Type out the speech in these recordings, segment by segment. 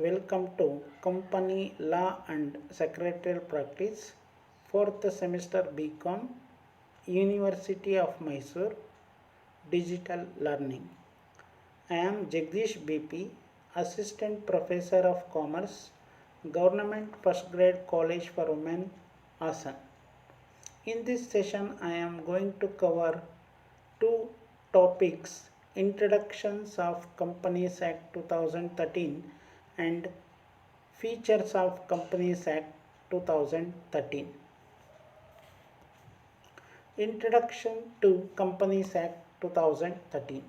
Welcome to Company Law and Secretarial Practice, 4th semester BCom, University of Mysore, Digital Learning. I am Jagdish BP, Assistant Professor of Commerce, Government First Grade College for Women, Asan. In this session, I am going to cover two topics: Introductions of Companies Act 2013 and Features of Companies Act 2013. Introduction to Companies Act 2013.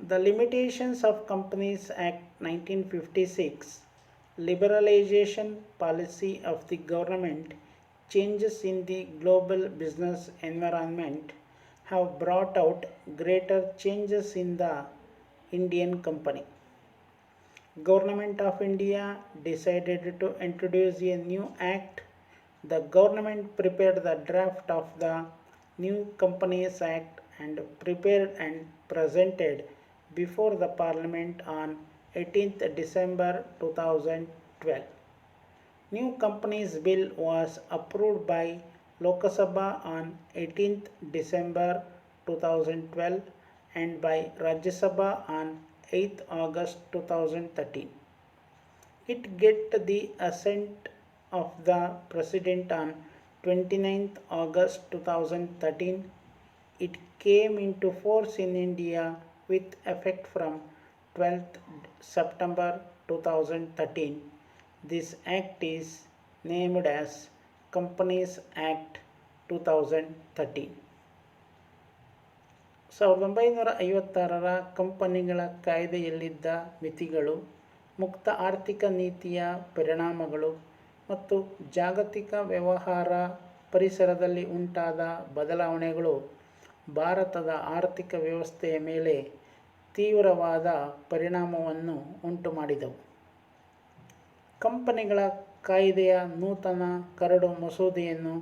The Limitations of Companies Act 1956, liberalization policy of the government, changes in the global business environment have brought out greater changes in the Indian company. Government of India decided to introduce a new act. The government prepared the draft of the new Companies Act and prepared and presented before the Parliament on 18th December 2012. New Companies Bill was approved by Lok Sabha on 18th December 2012 and by Rajya Sabha on 8th August 2013. It get the assent of the President on 29th August 2013. It came into force in India with effect from 12th September 2013. This act is named as Companies Act 2013. 1956ರ ಕಂಪನಿಗಳ ಕಾಯ್ದೆಯಲ್ಲಿದ್ದ ಮಿತಿಗಳು, ಮುಕ್ತ ಆರ್ಥಿಕ ನೀತಿಯ ಪರಿಣಾಮಗಳು ಮತ್ತು ಜಾಗತಿಕ ವ್ಯವಹಾರ ಪರಿಸರದಲ್ಲಿ ಉಂಟಾದ ಬದಲಾವಣೆಗಳು ಭಾರತದ ಆರ್ಥಿಕ ವ್ಯವಸ್ಥೆಯ ಮೇಲೆ ತೀವ್ರವಾದ ಪರಿಣಾಮವನ್ನು ಉಂಟುಮಾಡಿದವು. ಕಂಪನಿಗಳ ಕಾಯ್ದೆಯ ನೂತನ ಕರಡು ಮಸೂದೆಯನ್ನು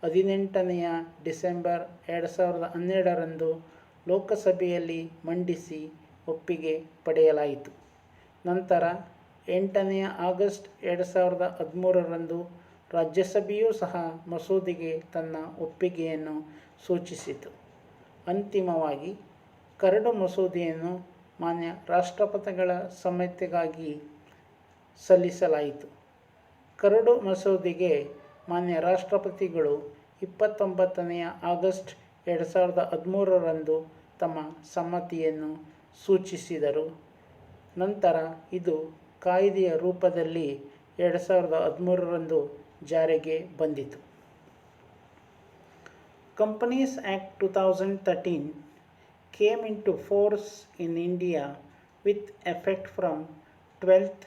18ನೇ ಡಿಸೆಂಬರ್ 2012ರಂದು ಲೋಕಸಭೆಯಲ್ಲಿ ಮಂಡಿಸಿ ಒಪ್ಪಿಗೆ ಪಡೆಯಲಾಯಿತು. ನಂತರ 8ನೇ ಆಗಸ್ಟ್ 2013ರಂದು ರಾಜ್ಯಸಭೆಯೂ ಸಹ ಮಸೂದೆಗೆ ತನ್ನ ಒಪ್ಪಿಗೆಯನ್ನು ಸೂಚಿಸಿತು. ಅಂತಿಮವಾಗಿ ಕರಡು ಮಸೂದೆಯನ್ನು ಮಾನ್ಯ ರಾಷ್ಟ್ರಪತಿಗಳ ಸಮ್ಮತಿಗಾಗಿ ಸಲ್ಲಿಸಲಾಯಿತು. ಕರಡು ಮಸೂದೆಗೆ ಮಾನ್ಯ ರಾಷ್ಟ್ರಪತಿಗಳು 29ನೇ ಆಗಸ್ಟ್ 2013ರಂದು ತಮ್ಮ ಸಮ್ಮತಿಯನ್ನು ಸೂಚಿಸಿದರು. ನಂತರ ಇದು ಕಾಯ್ದೆಯ ರೂಪದಲ್ಲಿ 2013ರಂದು ಜಾರಿಗೆ ಬಂದಿತು. Companies Act 2013 came into force in India with effect from 12th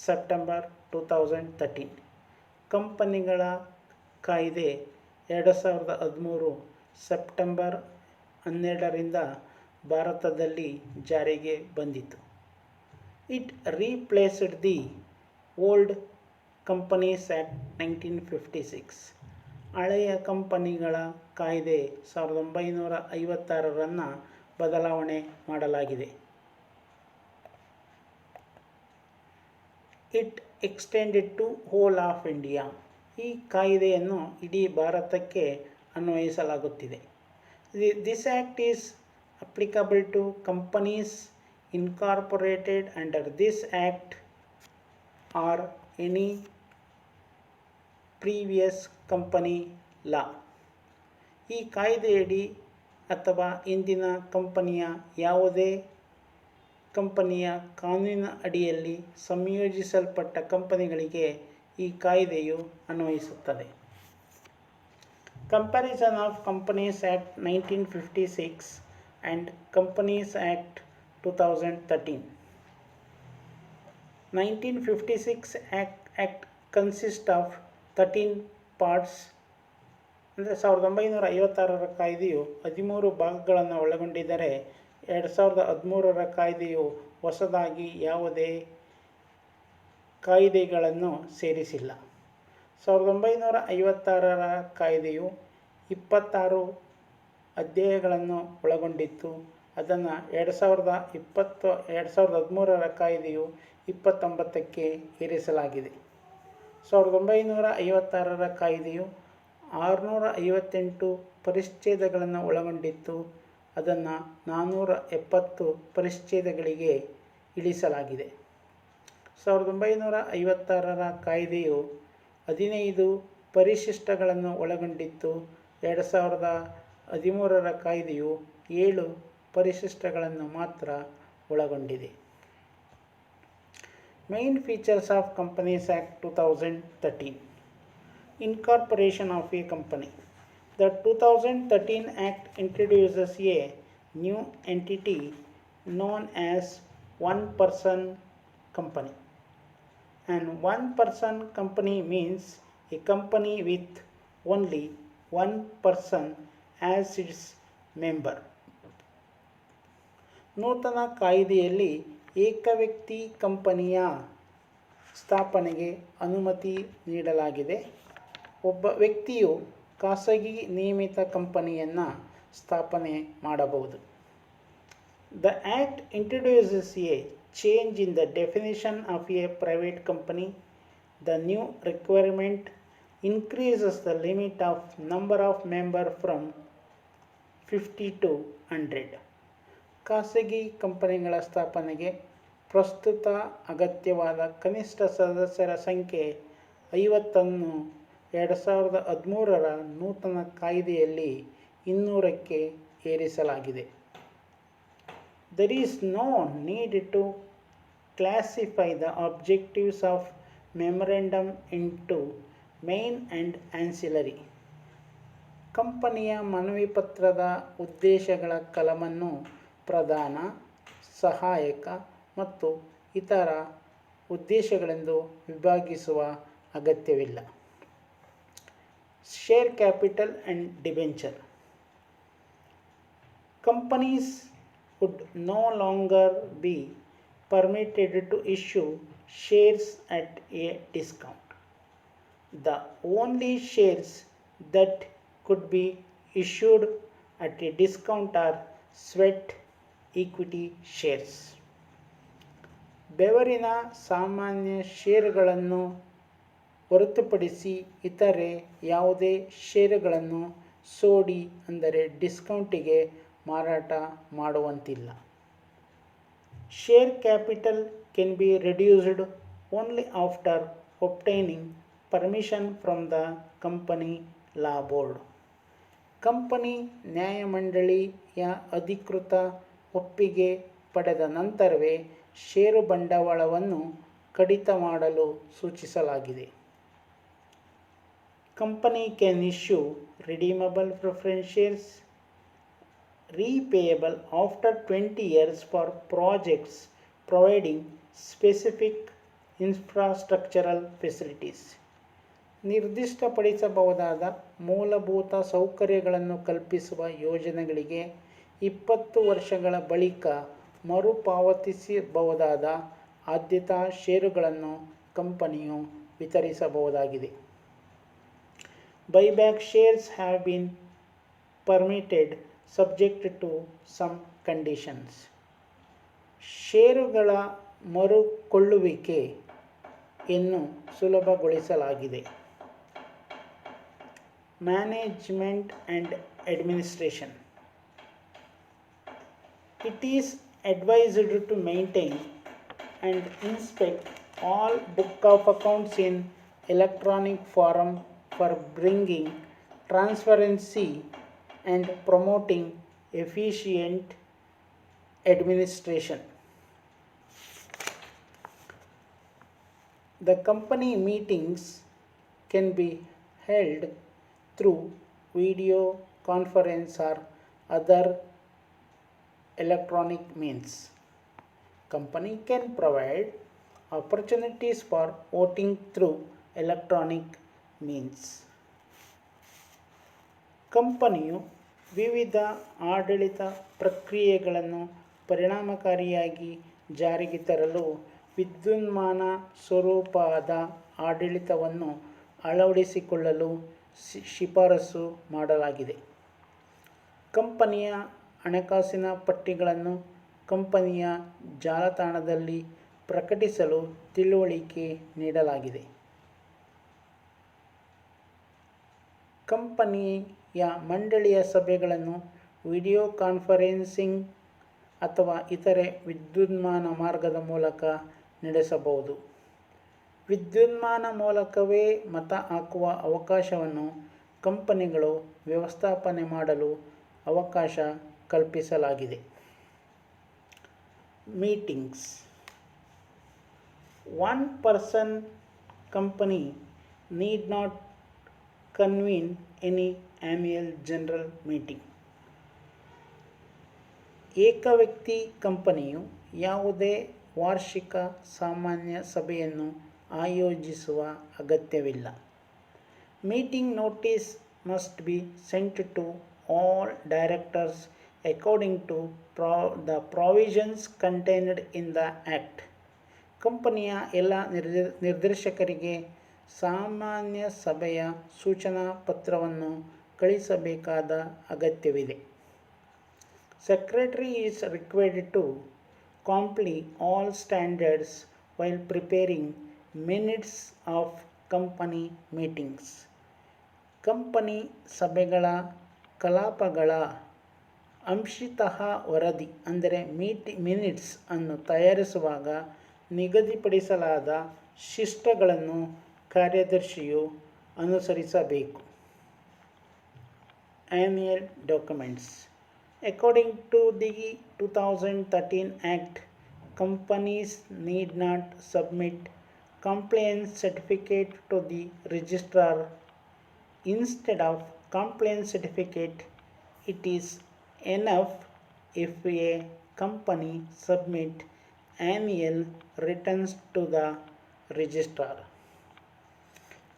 September 2013. ಕಂಪನಿಗಳ ಕಾಯ್ದೆ 2013 ಸೆಪ್ಟೆಂಬರ್ 12ರಿಂದ ಭಾರತದಲ್ಲಿ ಜಾರಿಗೆ ಬಂದಿತು. It replaced the old Companies Act 1956. ಹಳೆಯ ಕಂಪನಿಗಳ ಕಾಯ್ದೆ 1956ರನ್ನು ಬದಲಾವಣೆ ಮಾಡಲಾಗಿದೆ. It extended to whole of India. ಈ ಕಾಯ್ದೆಯನ್ನು ಇಡೀ ಭಾರತಕ್ಕೆ ಅನ್ವಯಿಸಲಾಗುತ್ತಿದೆ. This act is applicable to companies incorporated under this act or any previous company law. ಈ ಕಾಯ್ದೆಯಡಿ ಅಥವಾ ಇಂದಿನ ಕಂಪನಿಯ ಯಾವುದೇ ಕಂಪನಿಯ ಕಾನೂನಿನ ಅಡಿಯಲ್ಲಿ ಸಂಯೋಜಿಸಲ್ಪಟ್ಟ ಕಂಪನಿಗಳಿಗೆ ಈ ಕಾಯ್ದೆಯು ಅನ್ವಯಿಸುತ್ತದೆ. Comparison of companies act 1956 and companies act 2013. 1956 act consist of 13 parts. ಅಂದರೆ 1956ರ ಕಾಯ್ದೆಯು 13 ಭಾಗಗಳನ್ನು ಒಳಗೊಂಡಿದ್ದರೆ 2013ರ ಕಾಯ್ದೆಯು ಹೊಸದಾಗಿ ಯಾವುದೇ ಕಾಯ್ದೆಗಳನ್ನು ಸೇರಿಸಿಲ್ಲ. 1956ರ ಕಾಯ್ದೆಯು 26 ಅಧ್ಯಾಯಗಳನ್ನು ಒಳಗೊಂಡಿತ್ತು. ಅದನ್ನು 2013ರ ಕಾಯ್ದೆಯು 29ಕ್ಕೆ ಏರಿಸಲಾಗಿದೆ. 1956ರ ಕಾಯ್ದೆಯು 658 ಪರಿಚ್ಛೇದಗಳನ್ನು ಒಳಗೊಂಡಿತ್ತು. ಅದನ್ನು 470 ಪರಿಚ್ಛೇದಗಳಿಗೆ ಇಳಿಸಲಾಗಿದೆ. 1956ರ ಕಾಯ್ದೆಯು 15 ಪರಿಶಿಷ್ಟಗಳನ್ನು ಒಳಗೊಂಡಿತ್ತು. 2013ರ ಕಾಯ್ದೆಯು 7 ಪರಿಶಿಷ್ಟಗಳನ್ನು ಮಾತ್ರ ಒಳಗೊಂಡಿದೆ. Main features of Companies Act 2013. Incorporation of a company. The 2013 Act introduces a new entity known as one-person company. An one-person company means a company with only one person as its member. ನೂತನ ಕಾಯ್ದೆಯಲ್ಲಿ ಏಕವ್ಯಕ್ತಿ ಕಂಪನಿಯ ಸ್ಥಾಪನೆಗೆ ಅನುಮತಿ ನೀಡಲಾಗಿದೆ. ಒಬ್ಬ ವ್ಯಕ್ತಿಯು ಖಾಸಗಿ ನಿಯಮಿತ ಕಂಪನಿಯನ್ನು ಸ್ಥಾಪನೆ ಮಾಡಬಹುದು. The Act introduces a change in the definition of a private company. The new requirement increases the limit of number of members from 50 to 100. ಖಾಸಗಿ ಕಂಪನಿಗಳ ಸ್ಥಾಪನೆಗೆ ಪ್ರಸ್ತುತ ಅಗತ್ಯವಾದ ಕನಿಷ್ಠ ಸದಸ್ಯರ ಸಂಖ್ಯೆ 50ಅನ್ನು 2013ರ ನೂತನ ಕಾಯ್ದೆಯಲ್ಲಿ 200ಕ್ಕೆ ಏರಿಸಲಾಗಿದೆ. There is no need to classify the objectives of memorandum into main and ancillary. ಕಂಪನಿಯ ಮನವಿ ಪತ್ರದ ಉದ್ದೇಶಗಳ ಕಲಮನ್ನು ಪ್ರಧಾನ, ಸಹಾಯಕ ಮತ್ತು ಇತರ ಉದ್ದೇಶಗಳೆಂದು ವಿಭಾಗಿಸುವ ಅಗತ್ಯವಿಲ್ಲ. Share capital and debenture. Companies would no longer be permitted to issue shares at a discount. The only shares that could be issued at a discount are sweat equity shares. ಬೆವರಿನ ಸಾಮಾನ್ಯ ಷೇರುಗಳನ್ನು ಹೊರತುಪಡಿಸಿ ಇತರೆ ಯಾವುದೇ ಷೇರುಗಳನ್ನು ಸೋಡಿ ಅಂದರೆ ಡಿಸ್ಕೌಂಟಿಗೆ ಮಾರಾಟ ಮಾಡುವಂತಿಲ್ಲ. Share capital can be reduced only after obtaining permission from the company law board. Company ನ್ಯಾಯಮಂಡಳಿಯ ಅಧಿಕೃತ ಒಪ್ಪಿಗೆ ಪಡೆದ ನಂತರವೇ ಷೇರು ಬಂಡವಾಳವನ್ನು ಕಡಿತ ಮಾಡಲು ಸೂಚಿಸಲಾಗಿದೆ. Company can issue redeemable preference shares repayable after 20 years for projects providing specific infrastructural facilities. ನಿರ್ದಿಷ್ಟಪಡಿಸಬಹುದಾದ ಮೂಲಭೂತ ಸೌಕರ್ಯಗಳನ್ನು ಕಲ್ಪಿಸುವ ಯೋಜನೆಗಳಿಗೆ 20 ವರ್ಷಗಳ ಬಳಿಕ ಮರುಪಾವತಿಸಬಹುದಾದ ಆದ್ಯತಾ ಷೇರುಗಳನ್ನು ಕಂಪನಿಯು ವಿತರಿಸಬಹುದಾಗಿದೆ. Buyback shares have been permitted subject to some conditions. ಷೇರುಗಳ ಮರುಕೊಳ್ಳುವಿಕೆಯನ್ನು ಸುಲಭಗೊಳಿಸಲಾಗಿದೆ. Management and administration. It is advised to maintain and inspect all book of accounts in electronic form for bringing transparency and promoting efficient administration. The company meetings can be held through video conference or other electronic means. Company can provide opportunities for voting through electronic means. ಕಂಪನಿಯು ವಿವಿಧ ಆಡಳಿತ ಪ್ರಕ್ರಿಯೆಗಳನ್ನು ಪರಿಣಾಮಕಾರಿಯಾಗಿ ಜಾರಿಗೆ ತರಲು ವಿದ್ಯುನ್ಮಾನ ಸ್ವರೂಪದ ಆಡಳಿತವನ್ನು ಅಳವಡಿಸಿಕೊಳ್ಳಲು ಶಿಫಾರಸು ಮಾಡಲಾಗಿದೆ. ಕಂಪನಿಯ ಹಣಕಾಸಿನ ಪಟ್ಟಿಗಳನ್ನು ಕಂಪನಿಯ ಜಾಲತಾಣದಲ್ಲಿ ಪ್ರಕಟಿಸಲು ತಿಳುವಳಿಕೆ ನೀಡಲಾಗಿದೆ. ಕಂಪನಿಯ ಮಂಡಳಿಯ ಸಭೆಗಳನ್ನು ವಿಡಿಯೋ ಕಾನ್ಫರೆನ್ಸಿಂಗ್ ಅಥವಾ ಇತರೆ ವಿದ್ಯುನ್ಮಾನ ಮಾರ್ಗದ ಮೂಲಕ ನಡೆಸಬಹುದು. ವಿದ್ಯುನ್ಮಾನ ಮೂಲಕವೇ ಮತ ಹಾಕುವ ಅವಕಾಶವನ್ನು ಕಂಪನಿಗಳು ವ್ಯವಸ್ಥಾಪನೆ ಮಾಡಲು ಅವಕಾಶ ಕಲ್ಪಿಸಲಾಗಿದೆ. Meetings. One person company need not convene any annual general meeting. ಏಕವ್ಯಕ್ತಿ ಕಂಪನಿಯು ಯಾವುದೇ ವಾರ್ಷಿಕ ಸಾಮಾನ್ಯ ಸಭೆಯನ್ನು ಆಯೋಜಿಸುವ ಅಗತ್ಯವಿಲ್ಲ. Meeting notice must be sent to all directors according to the provisions contained in the act. ಕಂಪನಿಯ ಎಲ್ಲ ನಿರ್ದೇಶಕರಿಗೆ ಸಾಮಾನ್ಯ ಸಭೆಯ ಸೂಚನಾ ಪತ್ರವನ್ನು ಕಳಿಸಬೇಕಾದ ಅಗತ್ಯವಿದೆ. Secretary is required to comply all standards while preparing minutes of company meetings. ಕಂಪನಿ ಸಭೆಗಳ ಕಲಾಪಗಳ ಅಂಶತಃ ವರದಿ ಅಂದರೆ ಮಿನಿಟ್ಸ್ ಅನ್ನು ತಯಾರಿಸುವಾಗ ನಿಗದಿಪಡಿಸಲಾದ ಶಿಸ್ತುಗಳನ್ನು ಕಾರ್ಯದರ್ಶಿಯು ಅನುಸರಿಸಬೇಕು. Annual documents. According to the 2013 Act, companies need not submit compliance certificate to the registrar. Instead of compliance certificate, it is enough if a company submit annual returns to the registrar.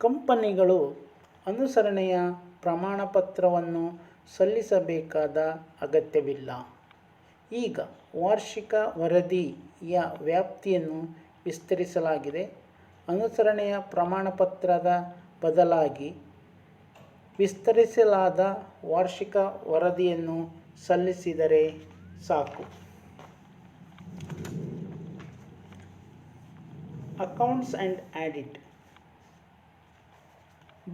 ಕಂಪನಿಗಳು ಅನುಸರಣೆಯ ಪ್ರಮಾಣಪತ್ರವನ್ನು ಸಲ್ಲಿಸಬೇಕಾದ ಅಗತ್ಯವಿಲ್ಲ. ಈಗ ವಾರ್ಷಿಕ ವರದಿಯ ವ್ಯಾಪ್ತಿಯನ್ನು ವಿಸ್ತರಿಸಲಾಗಿದೆ. ಅನುಸರಣೆಯ ಪ್ರಮಾಣಪತ್ರದ ಬದಲಾಗಿ ವಿಸ್ತರಿಸಲಾದ ವಾರ್ಷಿಕ ವರದಿಯನ್ನು ಸಲ್ಲಿಸಿದರೆ ಸಾಕು. Accounts and audit.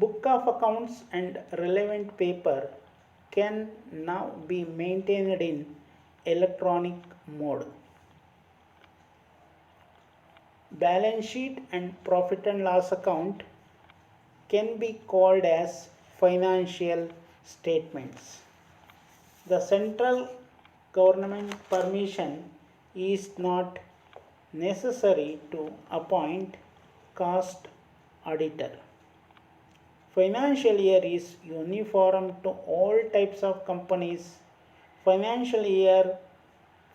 Book of accounts and relevant paper can now be maintained in electronic mode. Balance sheet and profit and loss account can be called as financial statements. The central government permission is not necessary to appoint cost auditor. Financial year is uniform to all types of companies. Financial year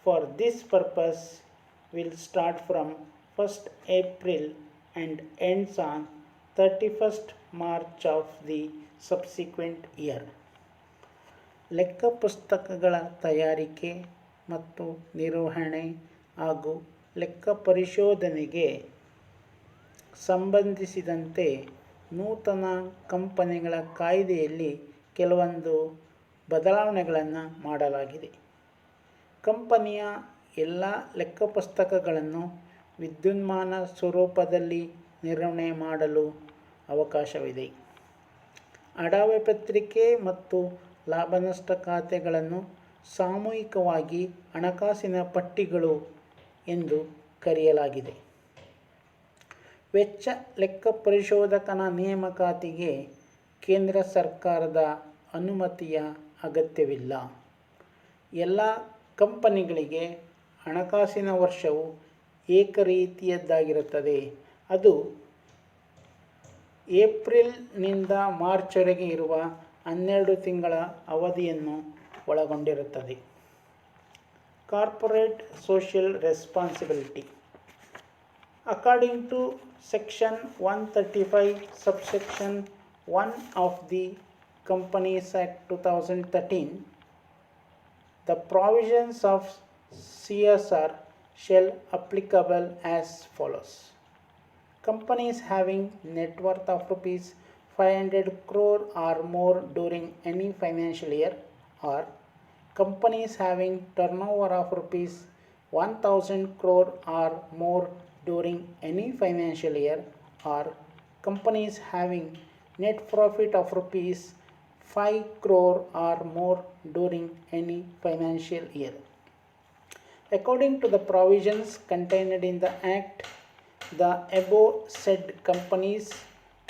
for this purpose will start from 1st April and ends on 31st March of the subsequent year. ಲೆಕ್ಕ ಪುಸ್ತಕಗಳ ತಯಾರಿಕೆ ಮತ್ತು ನಿರ್ವಹಣೆ ಹಾಗೂ ಲೆಕ್ಕ ಪರಿಶೋಧನೆಗೆ ಸಂಬಂಧಿಸಿದಂತೆ ನೂತನ ಕಂಪನಿಗಳ ಕಾಯ್ದೆಯಲ್ಲಿ ಕೆಲವೊಂದು ಬದಲಾವಣೆಗಳನ್ನು ಮಾಡಲಾಗಿದೆ. ಕಂಪನಿಯ ಎಲ್ಲ ಲೆಕ್ಕಪುಸ್ತಕಗಳನ್ನು ವಿದ್ಯುನ್ಮಾನ ಸ್ವರೂಪದಲ್ಲಿ ನಿರ್ವಹಣೆ ಮಾಡಲು ಅವಕಾಶವಿದೆ. ಅಡಾವೆ ಪತ್ರಿಕೆ ಮತ್ತು ಲಾಭನಷ್ಟ ಖಾತೆಗಳನ್ನು ಸಾಮೂಹಿಕವಾಗಿ ಹಣಕಾಸಿನ ಪಟ್ಟಿಗಳು ಎಂದು ಕರೆಯಲಾಗಿದೆ. ವೆಚ್ಚ ಲೆಕ್ಕ ಪರಿಶೋಧಕನ ನೇಮಕಾತಿಗೆ ಕೇಂದ್ರ ಸರ್ಕಾರದ ಅನುಮತಿಯ ಅಗತ್ಯವಿಲ್ಲ. ಎಲ್ಲ ಕಂಪನಿಗಳಿಗೆ ಹಣಕಾಸಿನ ವರ್ಷವು ಏಕರೀತಿಯದ್ದಾಗಿರುತ್ತದೆ. ಅದು ಏಪ್ರಿಲ್ನಿಂದ ಮಾರ್ಚ್ವರೆಗೆ ಇರುವ 12 ತಿಂಗಳ ಅವಧಿಯನ್ನು ಒಳಗೊಂಡಿರುತ್ತದೆ. Corporate social responsibility. According to Section 135, subsection 1 of the Companies Act 2013, the provisions of CSR shall applicable as follows. Companies having net worth of rupees 500 crore or more during any financial year, or companies having turnover of rupees 1000 crore or more during any financial year, or companies having net profit of rupees 5 crore or more during any financial year. According to the provisions contained in the Act, the above said companies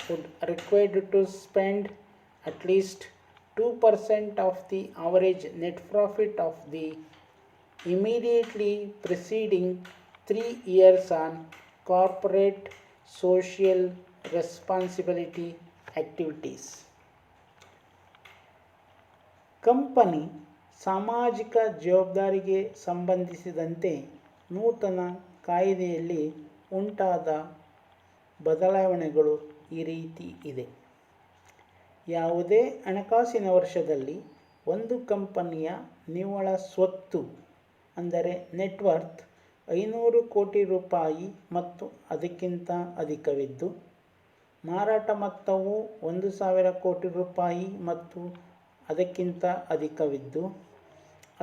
would required to spend at least 2% of the average net profit of the immediately preceding 3 years on corporate social responsibility activities. Company ಸಾಮಾಜಿಕ ಜವಾಬ್ದಾರಿಗೆ ಸಂಬಂಧಿಸಿದಂತೆ ನೂತನ ಕಾಯ್ದೆಯಲ್ಲಿ ಉಂಟಾದ ಬದಲಾವಣೆಗಳು ಈ ರೀತಿ ಇದೆ. ಯಾವುದೇ ಹಣಕಾಸಿನ ವರ್ಷದಲ್ಲಿ ಒಂದು ಕಂಪನಿಯ ನಿವ್ವಳ ಸ್ವತ್ತು ಅಂದರೆ ನೆಟ್ವರ್ತ್ 500 ಕೋಟಿ ರೂಪಾಯಿ ಮತ್ತು ಅದಕ್ಕಿಂತ ಅಧಿಕವಿದ್ದು, ಮಾರಾಟ ಮೊತ್ತವು 1,000 ಕೋಟಿ ರೂಪಾಯಿ ಮತ್ತು ಅದಕ್ಕಿಂತ ಅಧಿಕವಿದ್ದು,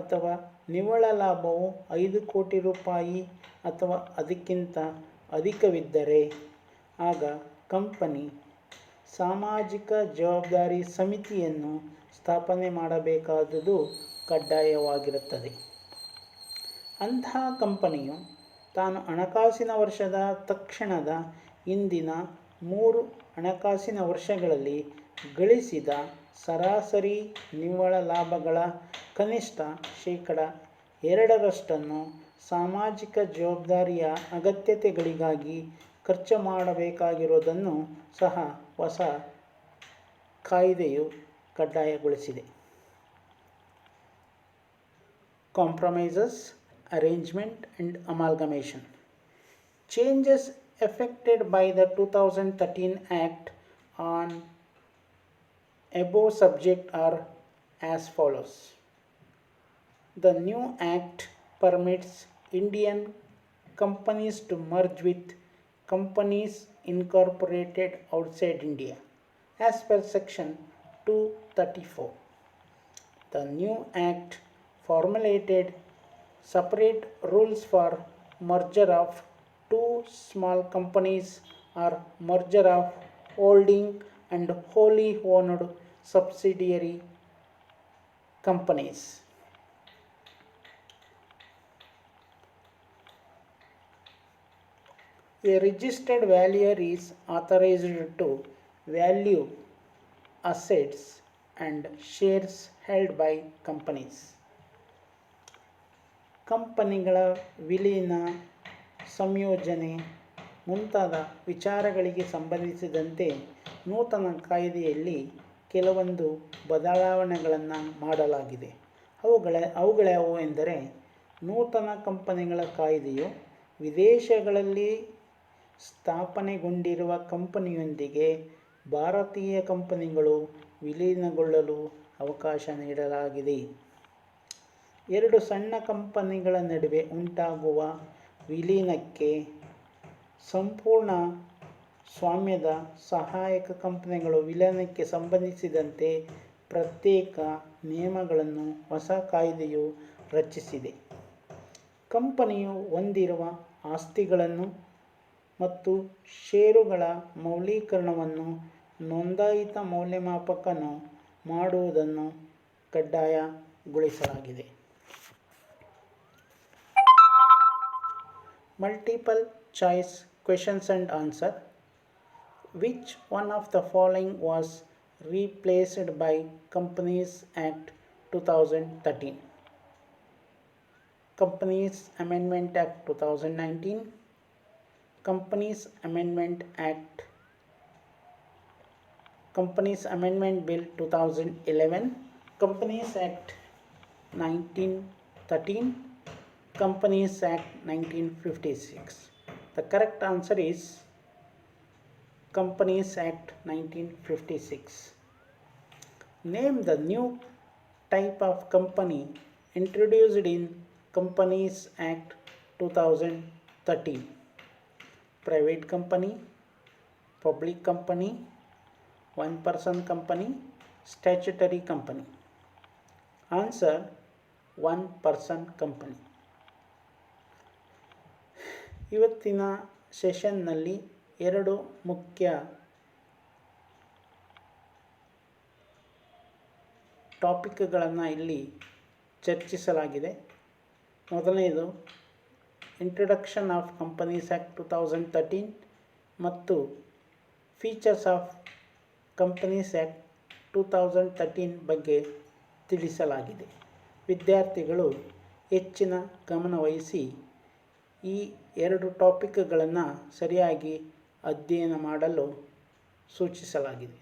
ಅಥವಾ ನಿವ್ವಳ ಲಾಭವು 5 ಕೋಟಿ ರೂಪಾಯಿ ಅಥವಾ ಅದಕ್ಕಿಂತ ಅಧಿಕವಿದ್ದರೆ ಆಗ ಕಂಪನಿ ಸಾಮಾಜಿಕ ಜವಾಬ್ದಾರಿ ಸಮಿತಿಯನ್ನು ಸ್ಥಾಪನೆ ಮಾಡಬೇಕಾದುದು ಕಡ್ಡಾಯವಾಗಿರುತ್ತದೆ. ಅಂತಹ ಕಂಪನಿಯು ತಾನು ಹಣಕಾಸಿನ ವರ್ಷದ ತಕ್ಷಣದ ಹಿಂದಿನ 3 ಹಣಕಾಸಿನ ವರ್ಷಗಳಲ್ಲಿ ಗಳಿಸಿದ ಸರಾಸರಿ ನಿವ್ವಳ ಲಾಭಗಳ ಕನಿಷ್ಠ ಶೇಕಡ 2% ಸಾಮಾಜಿಕ ಜವಾಬ್ದಾರಿಯ ಅಗತ್ಯತೆಗಳಿಗಾಗಿ ಖರ್ಚು ಮಾಡಬೇಕಾಗಿರುವುದನ್ನು ಸಹ ಹೊಸ ಕಾಯ್ದೆಯು ಕಡ್ಡಾಯಗೊಳಿಸಿದೆ. Compromises, arrangement and amalgamation. Changes effected by the 2013 Act on above subject are as follows. The new Act permits Indian companies to merge with companies incorporated outside India as per section 234. The new Act formulated separate rules for merger of two small companies or merger of holding and wholly owned subsidiary companies. A registered valuer is authorized to value assets and shares held by companies. ಕಂಪನಿಗಳ ವಿಲೀನ, ಸಂಯೋಜನೆ ಮುಂತಾದ ವಿಚಾರಗಳಿಗೆ ಸಂಬಂಧಿಸಿದಂತೆ ನೂತನ ಕಾಯ್ದೆಯಲ್ಲಿ ಕೆಲವೊಂದು ಬದಲಾವಣೆಗಳನ್ನು ಮಾಡಲಾಗಿದೆ. ಅವುಗಳ್ಯಾವು ಎಂದರೆ, ನೂತನ ಕಂಪನಿಗಳ ಕಾಯ್ದೆಯು ವಿದೇಶಗಳಲ್ಲಿ ಸ್ಥಾಪನೆಗೊಂಡಿರುವ ಕಂಪನಿಯೊಂದಿಗೆ ಭಾರತೀಯ ಕಂಪನಿಗಳು ವಿಲೀನಗೊಳ್ಳಲು ಅವಕಾಶ ನೀಡಲಾಗಿದೆ. 2 ಸಣ್ಣ ಕಂಪನಿಗಳ ನಡುವೆ ಉಂಟಾಗುವ ವಿಲೀನಕ್ಕೆ ಸಂಪೂರ್ಣ ಸ್ವಾಮ್ಯದ ಸಹಾಯಕ ಕಂಪನಿಗಳು ವಿಲೀನಕ್ಕೆ ಸಂಬಂಧಿಸಿದಂತೆ ಪ್ರತ್ಯೇಕ ನಿಯಮಗಳನ್ನು ಹೊಸ ಕಾಯ್ದೆಯು ರಚಿಸಿದೆ. ಕಂಪನಿಯು ಹೊಂದಿರುವ ಆಸ್ತಿಗಳನ್ನು ಮತ್ತು ಷೇರುಗಳ ಮೌಲ್ಯೀಕರಣವನ್ನು ನೋಂದಾಯಿತ ಮೌಲ್ಯಮಾಪಕನು ಮಾಡುವುದನ್ನು ಕಡ್ಡಾಯಗೊಳಿಸಲಾಗಿದೆ. Multiple choice questions and answer. Which one of the following was replaced by Companies Act 2013? Companies Amendment Act 2019, Companies Amendment Bill 2011, Companies Act 1913, Companies Act 1956. The correct answer is Companies Act 1956. Name the new type of company introduced in Companies Act 2013. Private company, public company, one person company, statutory company. Answer: one person company. ಇವತ್ತಿನ ಸೆಷನ್ನಲ್ಲಿ 2 ಮುಖ್ಯ ಟಾಪಿಕ್ಗಳನ್ನು ಇಲ್ಲಿ ಚರ್ಚಿಸಲಾಗಿದೆ. ಮೊದಲನೆಯದು introduction of companies act 2013 ಮತ್ತು features of companies act 2013 ಬಗ್ಗೆ ತಿಳಿಸಲಾಗಿದೆ. ವಿದ್ಯಾರ್ಥಿಗಳು ಹೆಚ್ಚಿನ ಗಮನವಹಿಸಿ ಈ 2 ಟಾಪಿಕ್ಗಳನ್ನು ಸರಿಯಾಗಿ ಅಧ್ಯಯನ ಮಾಡಲು ಸೂಚಿಸಲಾಗಿದೆ.